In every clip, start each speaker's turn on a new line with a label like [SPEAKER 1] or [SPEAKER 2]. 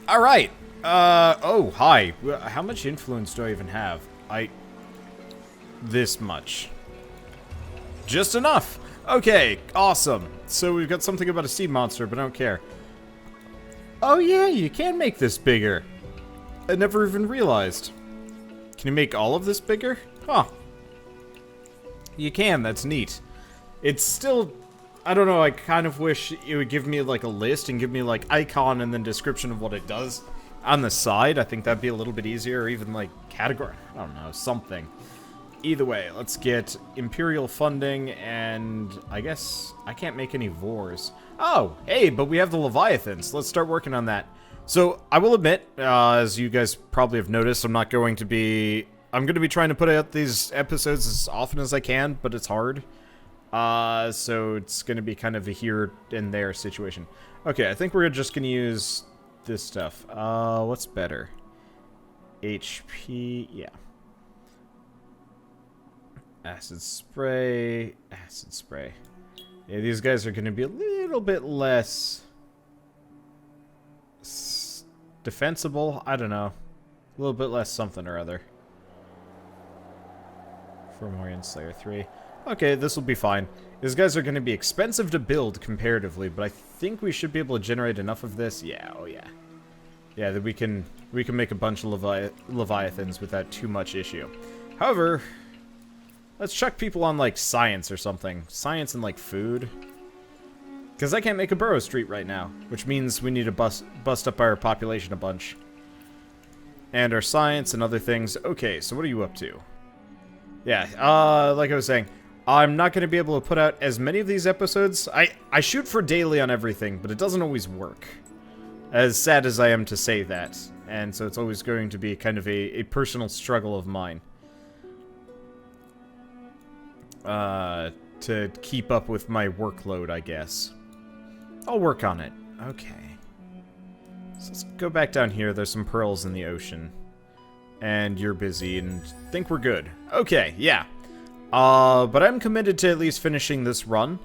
[SPEAKER 1] Alright. Oh, hi. How much influence do I even have? This much. Just enough. Okay, awesome. So we've got something about a sea monster, but I don't care. Oh yeah, you can make this bigger. I never even realized. Can you make all of this bigger? Huh. You can, that's neat. It's still... I don't know, I kind of wish it would give me, like, a list and give me, like, icon and then description of what it does on the side. I think that'd be a little bit easier, or even, like, category. I don't know, something. Either way, let's get Imperial funding, and I guess I can't make any Vors. Oh, hey, but we have the Leviathans. Let's start working on that. So, I will admit, as you guys probably have noticed, I'm going to be trying to put out these episodes as often as I can, but it's hard. So it's going to be kind of a here and there situation. Okay, I think we're just going to use this stuff. What's better? HP, yeah. Acid spray, acid spray. Yeah, these guys are going to be a little bit less defensible. I don't know. A little bit less something or other. Fomorian Slayer 3. Okay, this will be fine. These guys are going to be expensive to build comparatively, but I think we should be able to generate enough of this. Yeah, oh yeah. Yeah, that we can make a bunch of Leviathans without too much issue. However, let's chuck people on, like, science or something. Science and, like, food. Because I can't make a Burrow Street right now, which means we need to bust up our population a bunch. And our science and other things. Okay, so what are you up to? Yeah, like I was saying, I'm not going to be able to put out as many of these episodes. I shoot for daily on everything, but it doesn't always work. As sad as I am to say that. And so it's always going to be kind of a personal struggle of mine. To keep up with my workload, I guess. I'll work on it. Okay. So let's go back down here. There's some pearls in the ocean. And you're busy and think we're good. Okay, yeah. But I'm committed to at least finishing this run.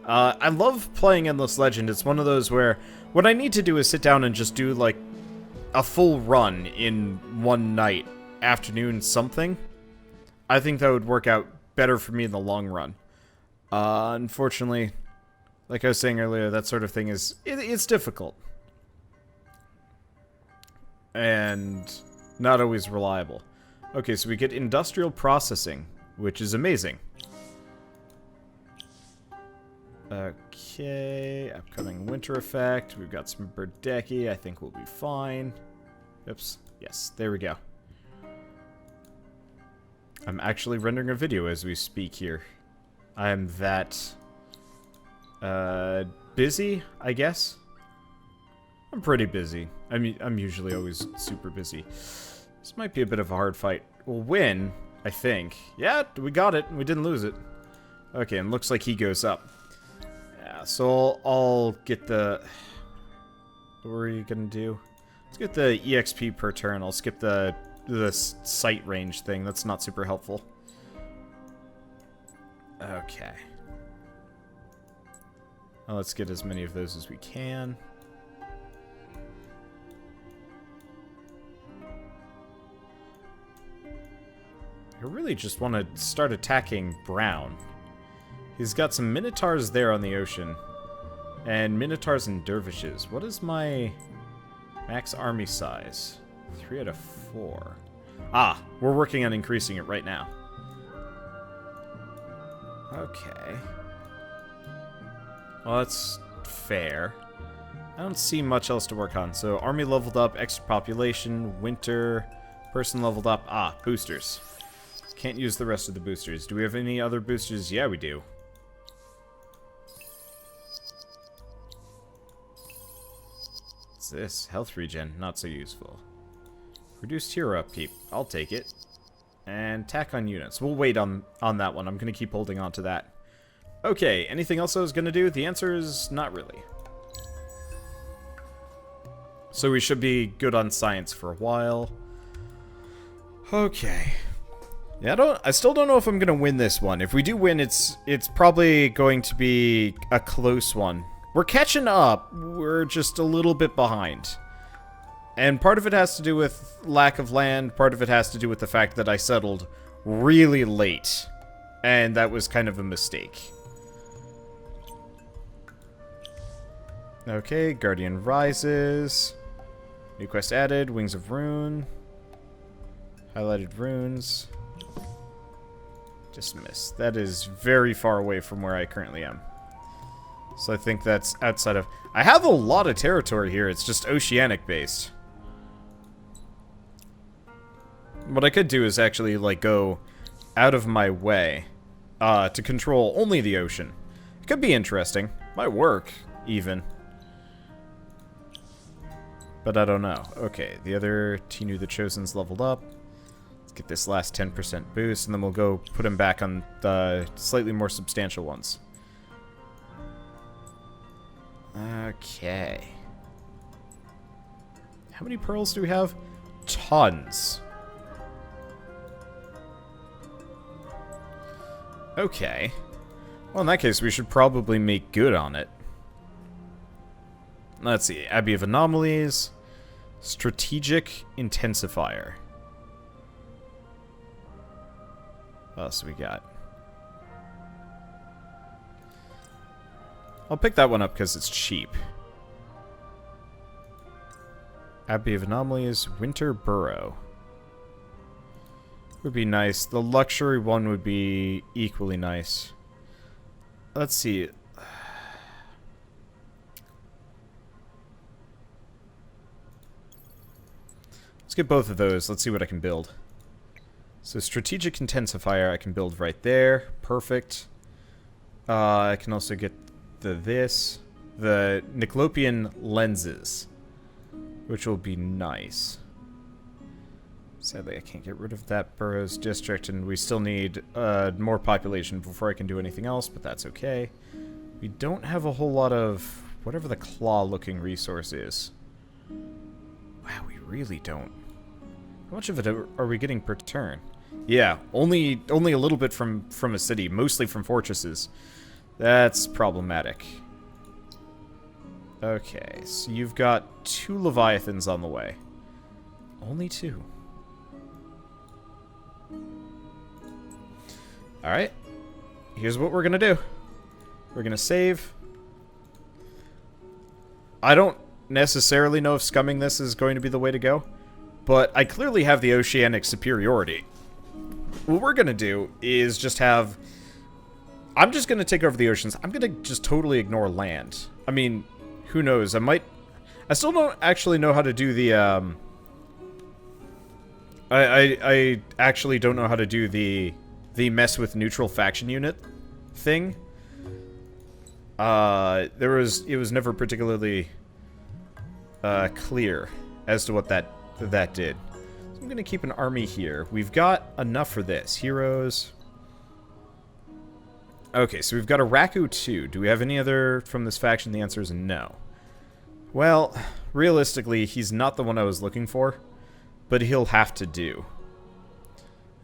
[SPEAKER 1] I love playing Endless Legend. It's one of those where what I need to do is sit down and just do, like, a full run in one night, afternoon, something. I think that would work out better for me in the long run. Unfortunately, like I was saying earlier, that sort of thing is... it's difficult. And not always reliable. Okay, so we get industrial processing, which is amazing. Okay, upcoming winter effect. We've got some Burdeki. I think we'll be fine. Oops. Yes, there we go. I'm actually rendering a video as we speak here. I am that busy, I guess. I'm pretty busy. I'm usually always super busy. This might be a bit of a hard fight. We'll win, I think. Yeah, we got it. We didn't lose it. Okay, and looks like he goes up. Yeah, so I'll get the... What are you gonna do? Let's get the EXP per turn. I'll skip the sight range thing. That's not super helpful. Okay. Well, let's get as many of those as we can. I really just want to start attacking Brown. He's got some Minotaurs there on the ocean. And Minotaurs and Dervishes. What is my max army size? 3 out of 4. Ah, we're working on increasing it right now. Okay. Well, that's fair. I don't see much else to work on. So, army leveled up, extra population, winter, person leveled up. Ah, boosters. Can't use the rest of the boosters. Do we have any other boosters? Yeah, we do. What's this? Health regen. Not so useful. Reduced hero upkeep. I'll take it. And tack on units. We'll wait on that one. I'm going to keep holding on to that. Okay, anything else I was going to do? The answer is not really. So we should be good on science for a while. Okay. Yeah, I still don't know if I'm going to win this one. If we do win, it's probably going to be a close one. We're catching up. We're just a little bit behind. And part of it has to do with lack of land, part of it has to do with the fact that I settled really late. And that was kind of a mistake. Okay, Guardian rises. New quest added, Wings of Rune. Highlighted runes. Dismissed. That is very far away from where I currently am. So I think that's outside of... I have a lot of territory here, it's just oceanic based. What I could do is actually, like, go out of my way to control only the ocean. It could be interesting. Might work, even. But I don't know. Okay, the other Tinu the Chosen's leveled up. Let's get this last 10% boost, and then we'll go put him back on the slightly more substantial ones. Okay. How many pearls do we have? Tons. Okay. Well, in that case, we should probably make good on it. Let's see. Abbey of Anomalies. Strategic Intensifier. What else we got? I'll pick that one up because it's cheap. Abbey of Anomalies, Winter Burrow. Would be nice. The luxury one would be equally nice. Let's see. Let's get both of those. Let's see what I can build. So Strategic Intensifier I can build right there. Perfect. I can also get the Nyclopean lenses, which will be nice. Sadly, I can't get rid of that Burroughs district, and we still need more population before I can do anything else, but that's okay. We don't have a whole lot of whatever the claw-looking resource is. Wow, we really don't. How much of it are we getting per turn? Yeah, only a little bit from a city, mostly from fortresses. That's problematic. Okay, so you've got 2 Leviathans on the way. Only 2. Alright. Here's what we're gonna do. We're gonna save. I don't necessarily know if scumming this is going to be the way to go, but I clearly have the oceanic superiority. What we're gonna do is just have... I'm just gonna take over the oceans. I'm gonna just totally ignore land. I mean, who knows? I still don't actually know how to do the, I actually don't know how to do the mess with neutral faction unit thing. It was never particularly clear as to what that did. So I'm gonna keep an army here. We've got enough for this. Heroes. Okay, so we've got a Raku 2. Do we have any other from this faction? The answer is no. Well, realistically, he's not the one I was looking for, but he'll have to do.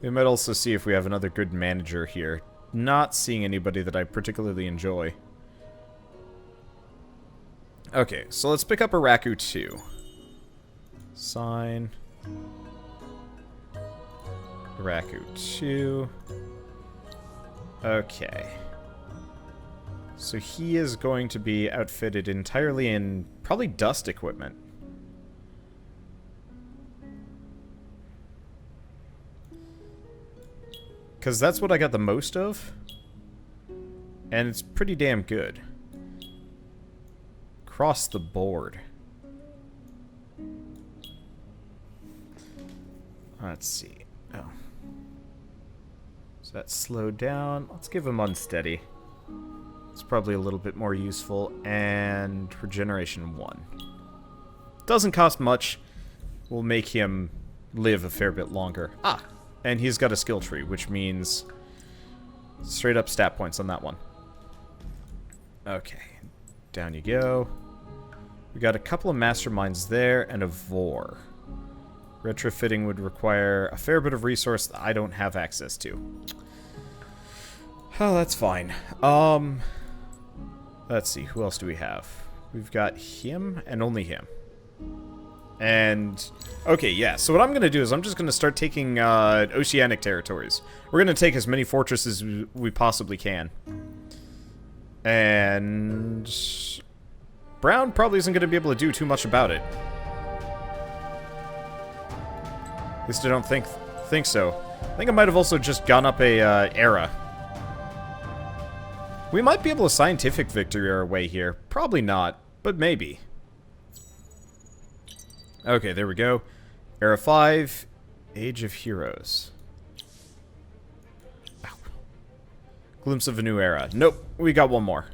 [SPEAKER 1] We might also see if we have another good manager here. Not seeing anybody that I particularly enjoy. Okay, so let's pick up a Raku 2. Sign. Raku 2. Okay. So he is going to be outfitted entirely in probably dust equipment. Because that's what I got the most of. And it's pretty damn good. Across the board. Let's see. Oh. So that's slowed down. Let's give him unsteady. It's probably a little bit more useful. And regeneration 1. Doesn't cost much. Will make him live a fair bit longer. Ah! And he's got a skill tree, which means straight up stat points on that one. Okay. Down you go. We got a couple of masterminds there and a Vor. Retrofitting would require a fair bit of resource that I don't have access to. Oh, that's fine. Let's see, who else do we have? We've got him and only him. And, okay, yeah, so what I'm going to do is I'm just going to start taking oceanic territories. We're going to take as many fortresses as we possibly can. And Brown probably isn't going to be able to do too much about it. At least I don't think so. I think I might have also just gone up a era. We might be able to scientific victory our way here. Probably not, but maybe. Okay, there we go. Era 5, Age of Heroes. Ow. Glimpse of a new era. Nope, we got one more.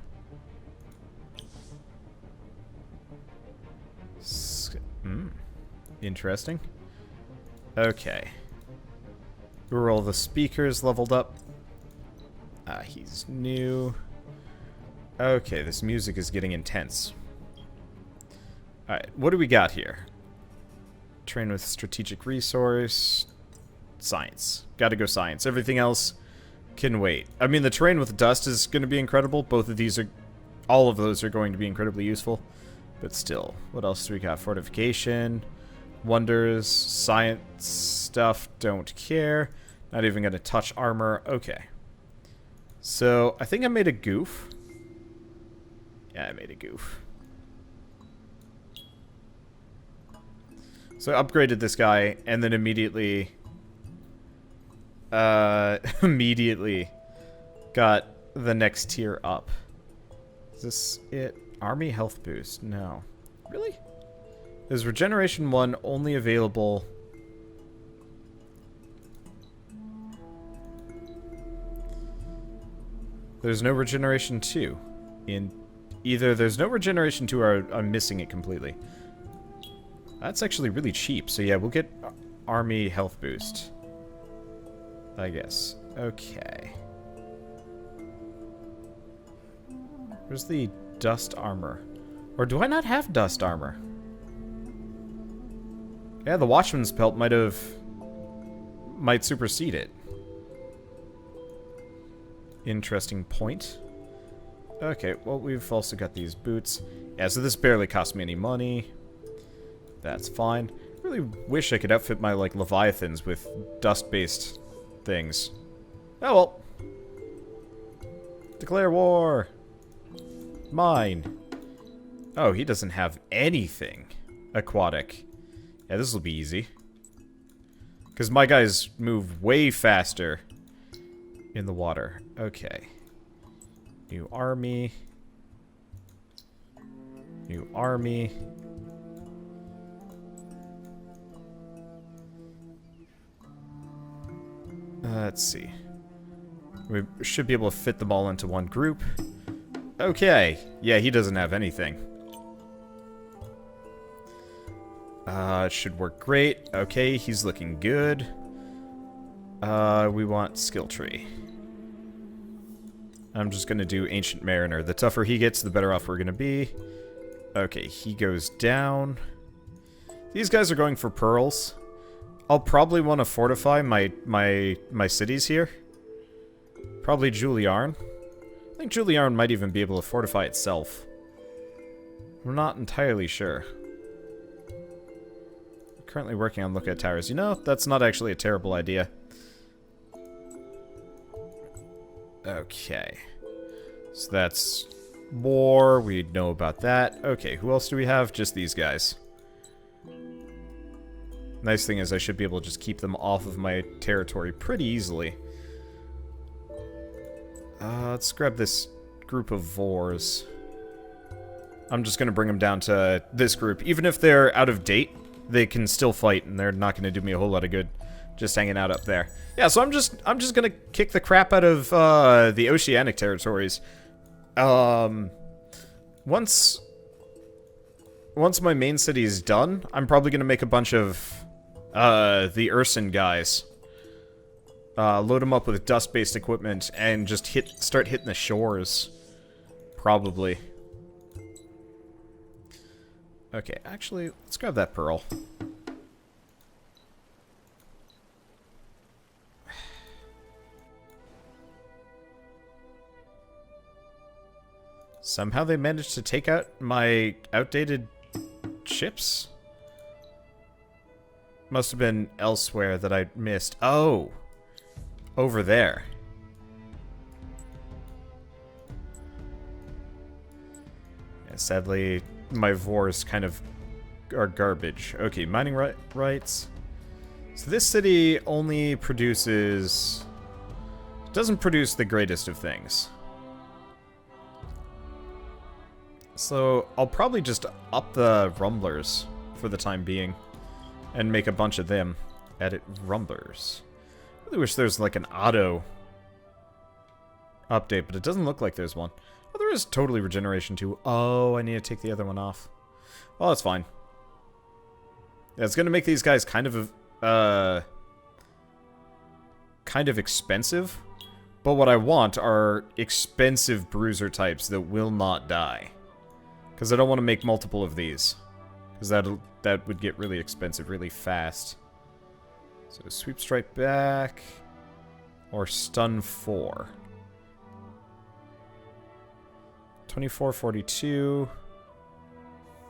[SPEAKER 1] Interesting. Okay. Who are all the speakers leveled up? He's new. Okay, this music is getting intense. Alright, what do we got here? Train with strategic resource. Science. Gotta go science. Everything else can wait. I mean, the terrain with dust is going to be incredible. Both of these are... all of those are going to be incredibly useful. But still, what else do we got? Fortification, wonders, science stuff, don't care. Not even going to touch armor. Okay. So, I think I made a goof. Yeah, I made a goof. So I upgraded this guy, and then immediately... immediately got the next tier up. Is this it? Army health boost? No. Really? Is regeneration 1 only available... There's no regeneration 2. In either there's no regeneration 2 or I'm missing it completely. That's actually really cheap. So yeah, we'll get army health boost. I guess. Okay. Where's the dust armor? Or do I not have dust armor? Yeah, the Watchman's Pelt might supersede it. Interesting point. Okay, well, we've also got these boots. Yeah, so this barely cost me any money. That's fine. I really wish I could outfit my, like, Leviathans with dust-based things. Oh, well. Declare war. Mine. Oh, he doesn't have anything aquatic. Yeah, this will be easy. Because my guys move way faster in the water. Okay. New army. New army. Let's see. We should be able to fit them all into one group. Okay. Yeah, he doesn't have anything. It should work great. Okay, he's looking good. We want skill tree. I'm just gonna do Ancient Mariner. The tougher he gets, the better off we're gonna be. Okay, he goes down. These guys are going for pearls. I'll probably want to fortify my cities here. Probably Juliarn. I think Juliarn might even be able to fortify itself. I'm not entirely sure. Currently working on lookout towers. You know, that's not actually a terrible idea. Okay. So that's war. We know about that. Okay, who else do we have? Just these guys. Nice thing is I should be able to just keep them off of my territory pretty easily. Let's grab this group of Vors. I'm just going to bring them down to this group. Even if they're out of date, they can still fight, and they're not going to do me a whole lot of good just hanging out up there. Yeah, so I'm just going to kick the crap out of the oceanic territories. Once my main city is done, I'm probably going to make a bunch of the Urson guys. Load them up with dust-based equipment and just start hitting the shores. Probably. Okay, actually, let's grab that pearl. Somehow they managed to take out my outdated ships? Must have been elsewhere that I missed. Oh! Over there. Yeah, sadly, my Vors kind of are garbage. Okay, mining rights. So this city only produces... doesn't produce the greatest of things. So I'll probably just up the rumblers for the time being. And make a bunch of them. Edit rumblers. I really wish there's like an auto update, but it doesn't look like there's one. Oh, there is totally regeneration too. Oh, I need to take the other one off. Well, that's fine. Yeah, it's going to make these guys kind of expensive. But what I want are expensive bruiser types that will not die. Because I don't want to make multiple of these. Because that would get really expensive really fast. So sweep strike back. Or stun 4. 24, 42.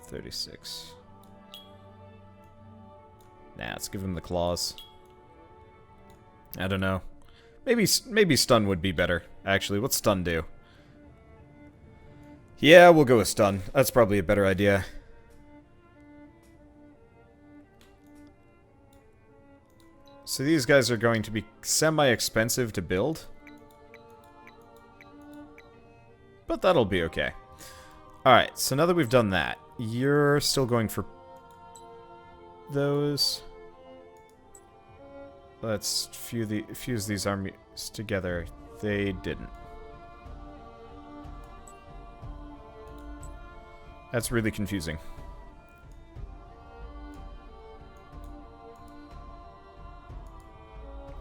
[SPEAKER 1] 36. Nah, let's give him the claws. I don't know. Maybe stun would be better. Actually, what's stun do? Yeah, we'll go with stun. That's probably a better idea. So these guys are going to be semi-expensive to build. But that'll be okay. Alright, so now that we've done that, you're still going for those. Let's fuse these armies together. They didn't. That's really confusing.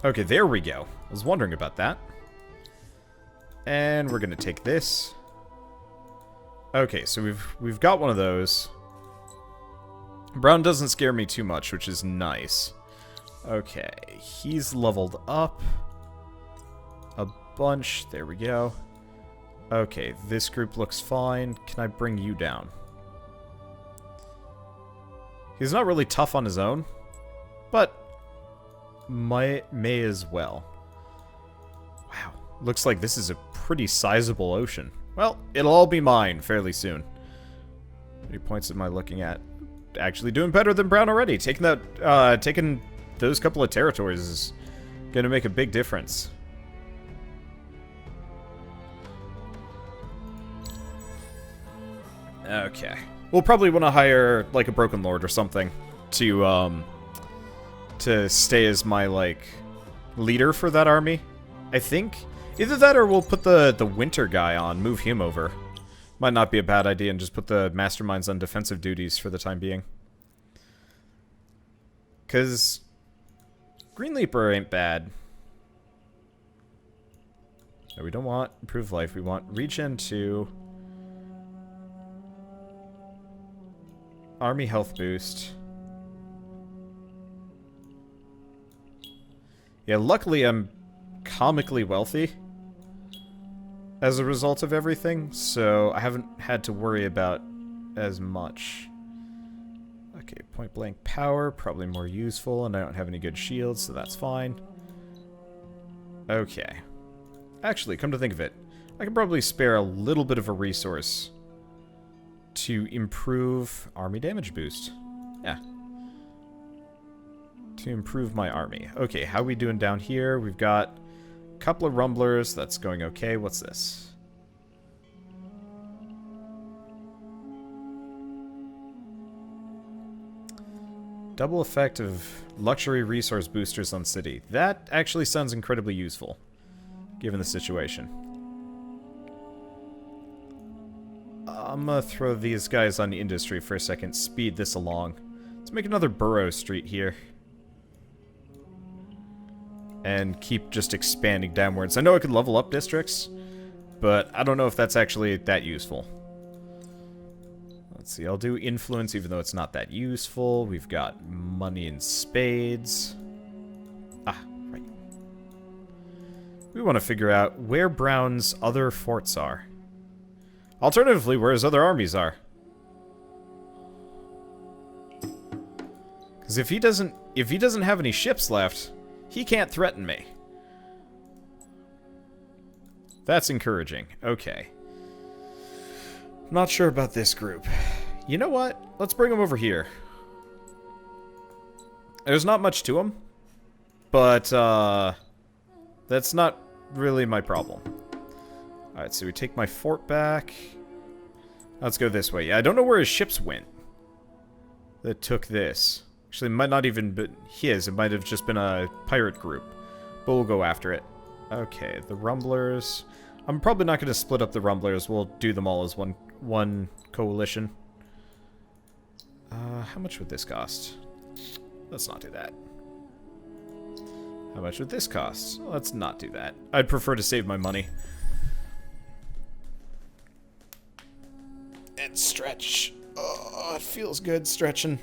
[SPEAKER 1] Okay, there we go. I was wondering about that. And we're gonna take this. Okay, so we've got one of those. Brown doesn't scare me too much, which is nice. Okay, he's leveled up a bunch. There we go. Okay, this group looks fine. Can I bring you down? He's not really tough on his own, but may as well. Wow, looks like this is a pretty sizable ocean. Well, it'll all be mine fairly soon. How many points am I looking at? Actually doing better than Brown already. Taking those couple of territories is gonna make a big difference. Okay. We'll probably want to hire, like, a Broken Lord or something to stay as my, like, leader for that army, I think. Either that or we'll put the winter guy on, move him over. Might not be a bad idea, and just put the masterminds on defensive duties for the time being. Because Green Leaper ain't bad. No, we don't want improved life. We want regen 2. Army health boost. Yeah, luckily I'm comically wealthy as a result of everything, so I haven't had to worry about as much. Okay, point blank power, probably more useful, and I don't have any good shields, so that's fine. Okay. Actually, come to think of it, I could probably spare a little bit of a resource to improve army damage boost. Yeah. To improve my army. Okay, how are we doing down here? We've got a couple of rumblers. That's going okay. What's this? Double effect of luxury resource boosters on city. That actually sounds incredibly useful, given the situation. I'm gonna throw these guys on industry for a second, speed this along. Let's make another Burrow Street here. And keep just expanding downwards. I know I could level up districts, but I don't know if that's actually that useful. Let's see, I'll do influence even though it's not that useful. We've got money in spades. Ah, right. We want to figure out where Brown's other forts are. Alternatively, where his other armies are. Because if he doesn't have any ships left, he can't threaten me. That's encouraging. Okay. Not sure about this group. You know what? Let's bring them over here. There's not much to them, but that's not really my problem. Alright, so we take my fort back. Let's go this way. Yeah, I don't know where his ships went that took this. Actually, it might not even be his. It might have just been a pirate group. But we'll go after it. Okay, the Rumblers. I'm probably not going to split up the Rumblers. We'll do them all as one coalition. How much would this cost? Let's not do that. How much would this cost? Let's not do that. I'd prefer to save my money. And stretch. Oh, it feels good stretching.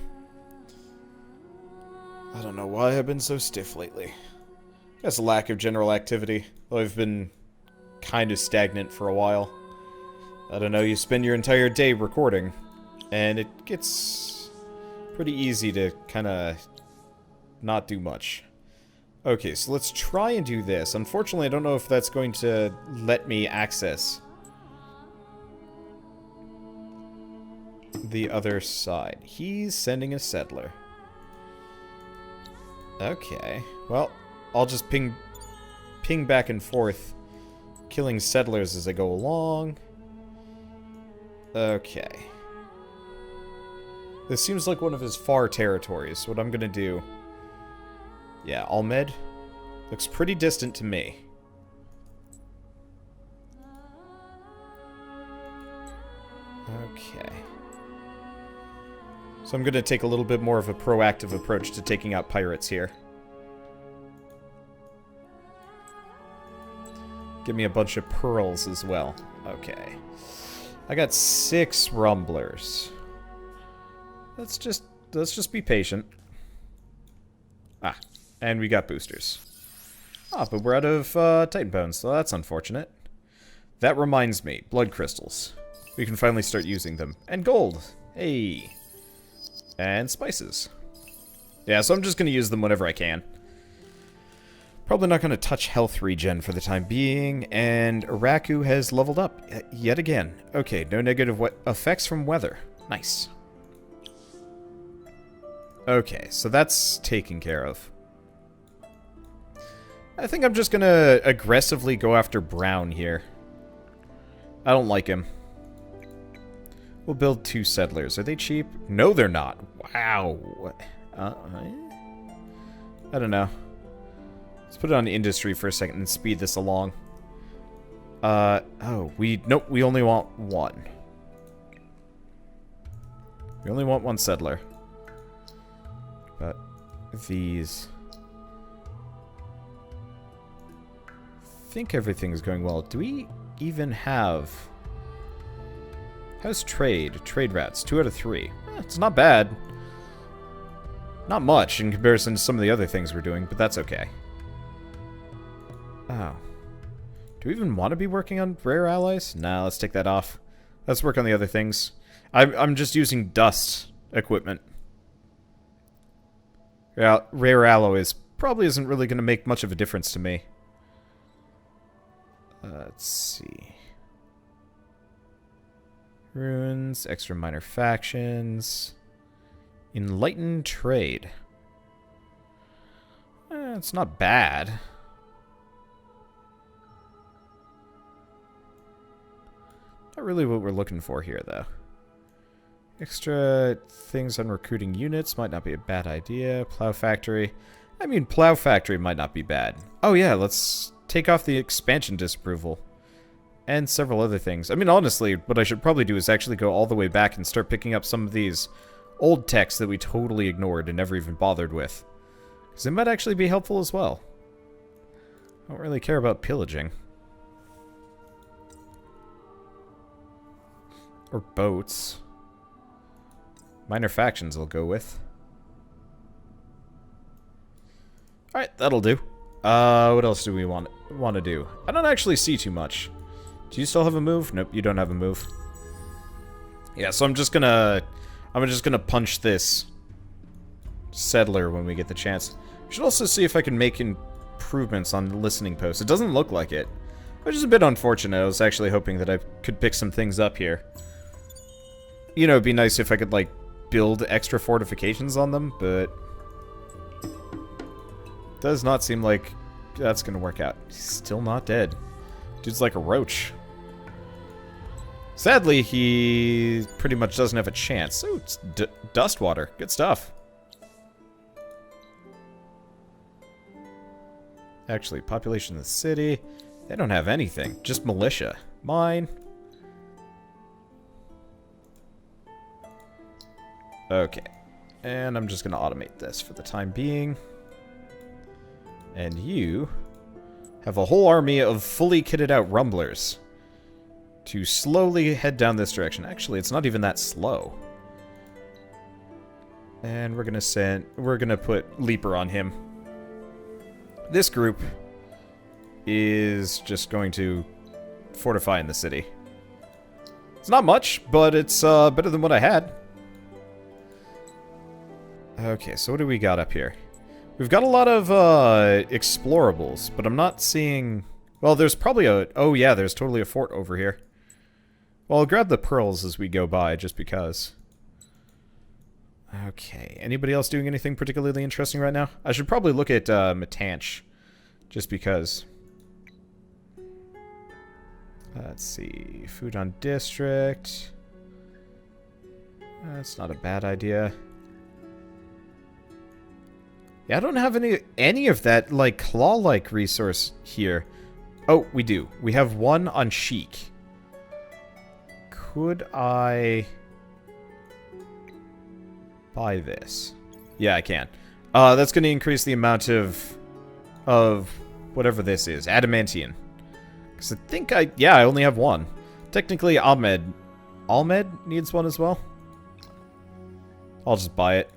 [SPEAKER 1] I don't know why I've been so stiff lately. That's a lack of general activity. I've been kind of stagnant for a while. I don't know, you spend your entire day recording, and it gets pretty easy to kind of not do much. Okay, so let's try and do this. Unfortunately, I don't know if that's going to let me access the other side. He's sending a settler. Okay, well, I'll just ping back and forth, killing settlers as I go along. Okay. This seems like one of his far territories. What I'm gonna do... Yeah, Almed looks pretty distant to me. Okay. So I'm gonna take a little bit more of a proactive approach to taking out pirates here. Give me a bunch of pearls as well. Okay. I got 6 rumblers. Let's just be patient. Ah, and we got boosters. Ah, but we're out of Titan Bones, so that's unfortunate. That reminds me, blood crystals. We can finally start using them. And gold. Hey. And spices. Yeah, so I'm just going to use them whenever I can. Probably not going to touch health regen for the time being, and Araku has leveled up yet again. Okay, no negative effects from weather. Nice. Okay, so that's taken care of. I think I'm just going to aggressively go after Brown here. I don't like him. We'll build 2 settlers. Are they cheap? No, they're not. Wow. I don't know. Let's put it on industry for a second and speed this along. Nope, we only want 1. We only want 1 settler. But these... I think everything's going well. Do we even have... How's trade? Trade rats. 2 out of 3. It's not bad. Not much in comparison to some of the other things we're doing, but that's okay. Oh. Do we even want to be working on rare allies? Nah, let's take that off. Let's work on the other things. I'm just using dust equipment. Yeah, rare alloys probably isn't really going to make much of a difference to me. Let's see. Ruins, extra minor factions, enlightened trade. It's not bad. Not really what we're looking for here, though. Extra things on recruiting units might not be a bad idea. Plow factory. I mean, plow factory might not be bad. Oh yeah, let's take off the expansion disapproval. And several other things. I mean, honestly, what I should probably do is actually go all the way back and start picking up some of these old texts that we totally ignored and never even bothered with. Because it might actually be helpful as well. I don't really care about pillaging. Or boats. Minor factions I'll go with. Alright, that'll do. What else do we want to do? I don't actually see too much. Do you still have a move? Nope, you don't have a move. Yeah, so I'm just gonna punch this settler when we get the chance. We should also see if I can make improvements on the listening post. It doesn't look like it, which is a bit unfortunate. I was actually hoping that I could pick some things up here. You know, it'd be nice if I could, like, build extra fortifications on them, but does not seem like that's gonna work out. He's still not dead. Dude's like a roach. Sadly, he pretty much doesn't have a chance. Oh, it's dust water. Good stuff. Actually, population of the city. They don't have anything. Just militia. Mine. Okay. And I'm just going to automate this for the time being. And you have a whole army of fully kitted out rumblers to slowly head down this direction. Actually, it's not even that slow. And we're gonna put Leaper on him. This group is just going to fortify in the city. It's not much, but it's better than what I had. Okay, so what do we got up here? We've got a lot of explorables, but I'm not seeing... Well, there's probably a... Oh yeah, there's totally a fort over here. Well, I'll grab the pearls as we go by, just because. Okay, anybody else doing anything particularly interesting right now? I should probably look at Matanch, just because. Let's see, food on district. That's not a bad idea. Yeah, I don't have any of that, like, claw-like resource here. Oh, we do. We have one on Sheik. Could I buy this? Yeah, I can. That's going to increase the amount of whatever this is. Adamantium. Because I think I only have one. Technically, Ahmed needs one as well. I'll just buy it.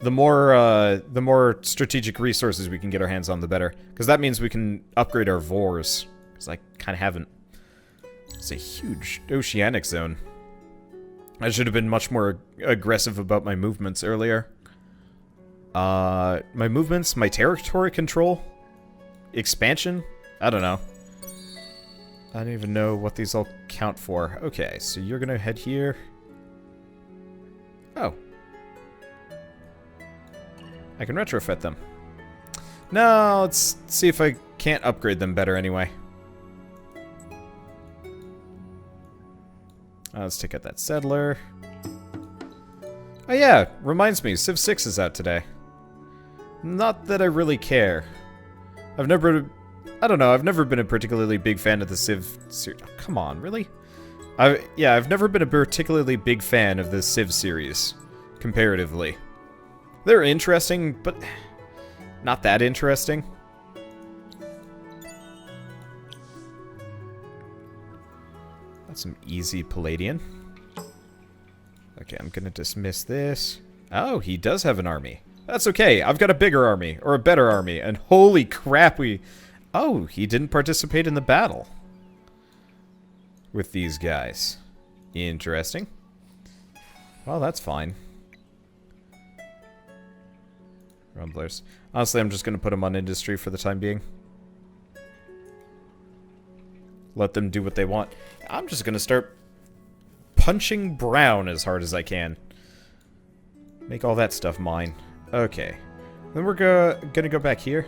[SPEAKER 1] The more strategic resources we can get our hands on, the better. Because that means we can upgrade our Vors. Because I kind of haven't. It's a huge oceanic zone. I should have been much more aggressive about my movements earlier. My movements, my territory control, expansion, I don't know. I don't even know what these all count for. Okay, so you're gonna head here. Oh. I can retrofit them. No, let's see if I can't upgrade them better anyway. Let's take out that settler. Oh yeah, reminds me, Civ 6 is out today. Not that I really care. I don't know, I've never been a particularly big fan of the Civ series. Oh, come on, really? I've never been a particularly big fan of the Civ series, comparatively. They're interesting, but not that interesting. That's some easy Palladian. Okay, I'm gonna dismiss this. Oh, he does have an army. That's okay, I've got a bigger army, or a better army, and holy crap, Oh, he didn't participate in the battle with these guys. Interesting. Well, that's fine. Rumblers. Honestly, I'm just gonna put them on industry for the time being. Let them do what they want. I'm just gonna start punching brown as hard as I can. Make all that stuff mine. Okay. Then we're gonna go back here.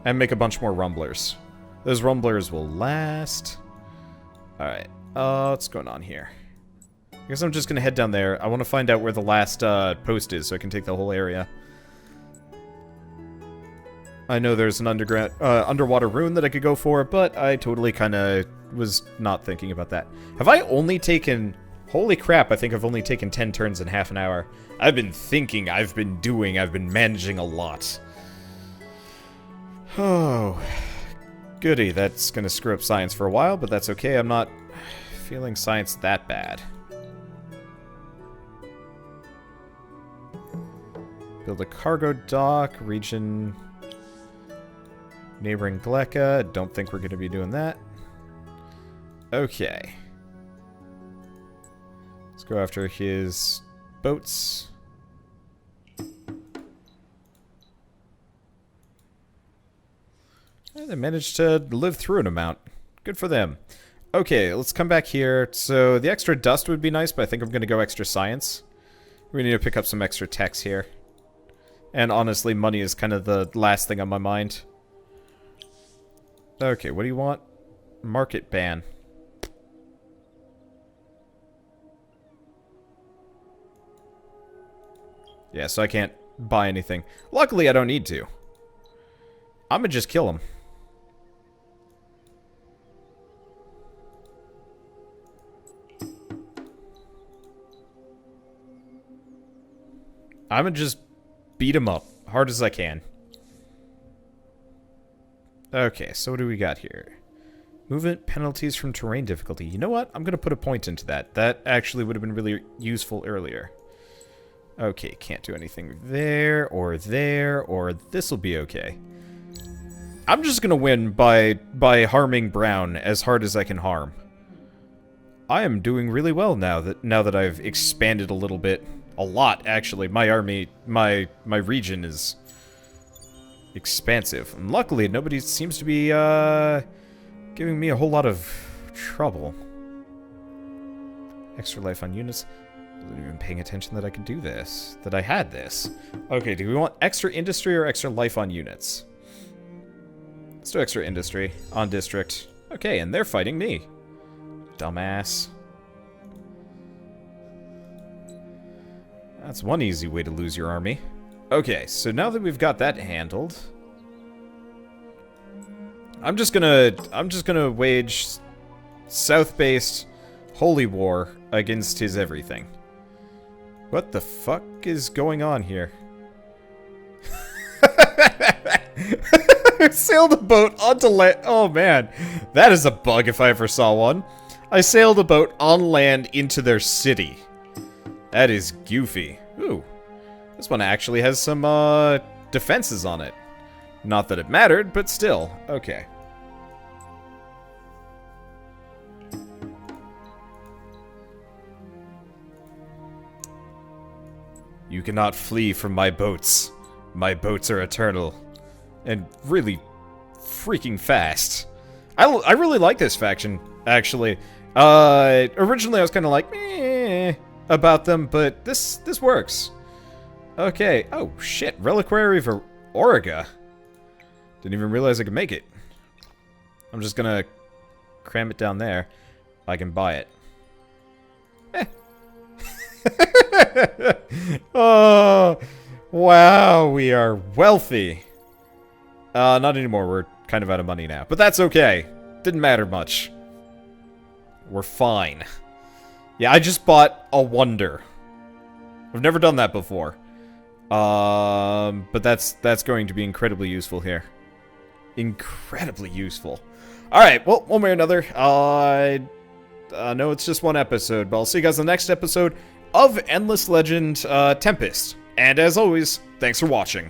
[SPEAKER 1] And make a bunch more rumblers. Those rumblers will last. Alright. What's going on here? I guess I'm just gonna head down there. I want to find out where the last post is so I can take the whole area. I know there's an underwater rune that I could go for, but I totally kind of was not thinking about that. Have I only taken... Holy crap, I think I've only taken 10 turns in half an hour. I've been thinking, I've been doing, I've been managing a lot. Oh, goody. That's going to screw up science for a while, but that's okay. I'm not feeling science that bad. Build a cargo dock, region... Neighboring Gleka. Don't think we're going to be doing that. Okay. Let's go after his boats. They managed to live through an amount. Good for them. Okay, let's come back here. So the extra dust would be nice, but I think I'm going to go extra science. We need to pick up some extra techs here. And honestly, money is kind of the last thing on my mind. Okay, what do you want? Market ban. Yeah, so I can't buy anything. Luckily, I don't need to. I'm gonna just kill him. I'm gonna just beat him up hard as I can. Okay, so what do we got here? Movement penalties from terrain difficulty. You know what? I'm gonna put a point into that. That actually would have been really useful earlier. Okay, can't do anything there, or this'll be okay. I'm just gonna win by harming Brown as hard as I can harm. I am doing really well now that I've expanded a little bit. A lot, actually. My army, my region is expansive. And luckily, nobody seems to be giving me a whole lot of trouble. Extra life on units. I wasn't even paying attention that I could do this. That I had this. Okay, do we want extra industry or extra life on units? Let's do extra industry on district. Okay, and they're fighting me. Dumbass. That's one easy way to lose your army. Okay, so now that we've got that handled, I'm just gonna wage south-based holy war against his everything. What the fuck is going on here? I sailed a boat onto land. Oh man, that is a bug if I ever saw one. I sailed a boat on land into their city. That is goofy. Ooh. This one actually has some, defenses on it. Not that it mattered, but still. Okay. You cannot flee from my boats. My boats are eternal. And really freaking fast. I really like this faction, actually. Originally I was kind of like, meh about them, but this works. Okay. Oh, shit. Reliquary for Auriga. Didn't even realize I could make it. I'm just gonna cram it down there. I can buy it. Oh, wow. We are wealthy. Not anymore. We're kind of out of money now. But that's okay. Didn't matter much. We're fine. Yeah, I just bought a wonder. I've never done that before. But that's going to be incredibly useful here. Incredibly useful. Alright, well, one way or another, I know it's just one episode, but I'll see you guys in the next episode of Endless Legend, Tempest. And as always, thanks for watching.